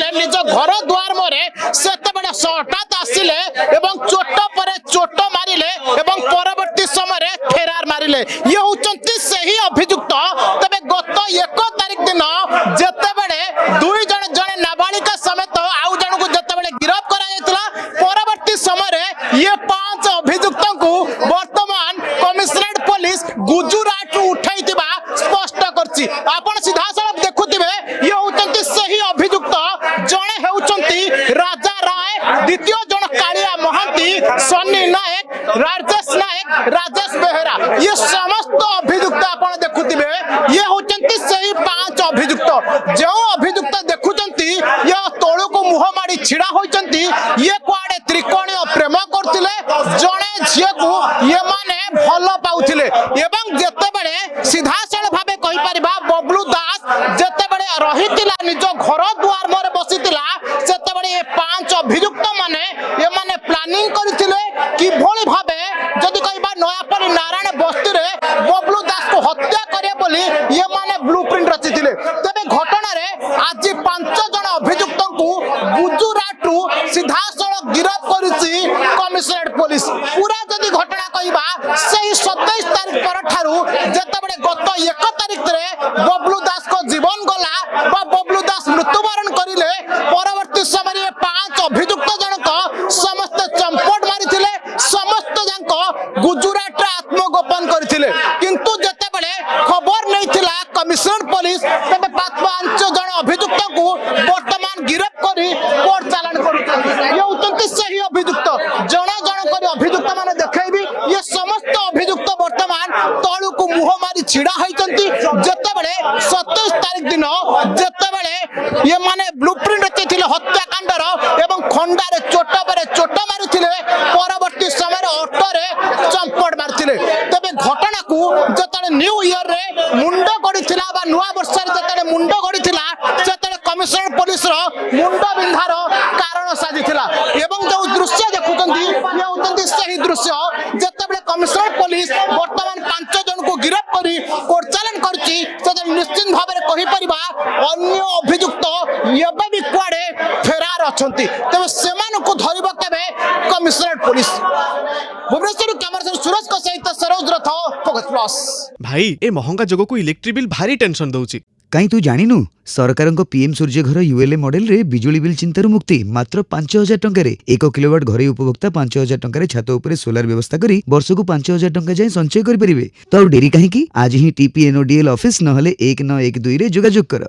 କରୁଥିଲେ ନିଜ ଘର ଦୁଆର ମୁହଁରେ ସେତେବେଳେ ହଠାତ୍ ଆସିଲେ ଏବଂ ଚୋଟ ପରେ ଚୋଟ ମାରିଲେ ଏବଂ ପରବର୍ତ୍ତୀ ସମୟରେ ଫେରାର ମାରିଲେ। ଇଏ ହେଉଛନ୍ତି ସେହି ଅଭିଯୁକ୍ତ। ତେବେ ଗତ 1 ତାରିଖ ଦିନ ଯେତେବେଳେ ଦୁଇ ଜଣ ଜଣେ ନାବାଳିକା ସಮೇତ ଆଉ ଜଣକୁ ଯେତେବେଳେ ଗିରଫ କରାଯାଇଥିଲା ପରବର୍ତ୍ତୀ ସମୟରେ ଇଏ 5 ଅଭିଯୁକ୍ତଙ୍କୁ ବର୍ତ୍ତମାନ କମିଶନରେଟ पुलिस गुजरात उठाइथिबा स्पष्ट करछि। आपण सीधासलख देखुथिबे ये होचंती सही अभियुक्त जणे हेउचंती राजा राय, द्वितीय जण कालिया महांती, सन्नी नायक, राजेश नायक, राजेश बेहेरा। ये समस्त अभियुक्त आपण देखुथिबे ये होचंती सही 5 अभियुक्त। जो अभियुक्त देखुचंती ये तोळु को मुह माडी छिडा होचंती ये कुआडे त्रिकोणीय प्रेम करथिले जणे झिया को ये माने भल पाउथिले एवं जेतेबेले सीधासल भाबे कहि परिबा बबलू दास जेतेबेले रहितिला निज घर दुआर मोरे बसितिला सेतेबेले ए 5 अभियुक्त माने ए माने प्लानिंग करथिले कि भोली भाबे जदि कहिबा नयापल्ली नारायण बस्ती रे बबलू दास को हत्या करे बोली ये माने ब्लूप्रिंट रचितिले। तबे घटना रे आज 5 जण अभियुक्त को गुजरात रु सीधासल गिरफ्त करिछि कमिशनरेट पुलिस। पूरा जदि घटना कहिबा सही 27 तारिख पर ठारू जेतेबेले गत 1 तारिख रे बबलू दास को जीवन गला बा बबलू दास मृत्युवरण करिले परवर्ती समय 5 अभियुक्त जनक समस्त चंपट मारिथिले समस्त जनक गुजरात रे आत्मगोपन करिथिले। किंतु जेतेबेले खबर नैथिला कमिशनरेट पुलिस तबे 5 जण अभियुक्त को वर्तमान गिरफ्त करी कोर्ट चालान करूछन। ये उतंती सही अभियुक्त जण जण करी अभियुक्त माने देखैबी ये समस्त अभियुक्त वर्तमान तळु को मुह मारी छिडा होइचंती। जेतेबेले 27 तारिख दिन जेतेबेले ये माने ब्लूप्रिंट रचिथिले हत्याकांडर एवं खंडारे चोट परे चोट मारिथिले परवर्ती समय ऑटो रे चंपट मारथिले। तबे घटना को जतले न्यू ईयर रे मुंड गडिथिला बा नुवा वर्ष रे जतले मुंड गडिथिला सेतले कमिशनरेट पुलिस रो मुंड बिंधार कारण साजिथिला। एवं जो दृश्य देखुचंती ये होतंती सही दृश्य जेतेबेले कमिशनरेट पुलिस वर्तमान 5 जन को गिरफ्त करी कोर्ट चालान करछि से निश्चित भाव में कहि परिबा अन्य अभियुक्त एबे भी कुआडे फेरार अछंती। तबे सेमान को धरिबा केबे कमिशनरेट पुलिस। भुवनेश्वर कैमरा सूरज को सहित सरोज रथ फोकस प्लस। भाई ए महंगा जगह को इलेक्ट्रिक बिल भारी टेंशन दउची। कहीं तू जानिनु सरकार पीएम सूर्य घर यूएलए मॉडल रे बिजुली बिल चिंतार मुक्ति मात्र 5000 टंका रे 1 किलोवाट घरे उपभोक्ता 5000 टंका रे छात उपरे सोलार व्यवस्था करी वर्ष को 5000 टंका जाए संचय करि परिबे। तो डेरी काहे की आज ही टीपीएनओडीएल ऑफिस नहले 1912 रे जोगाजोग कर।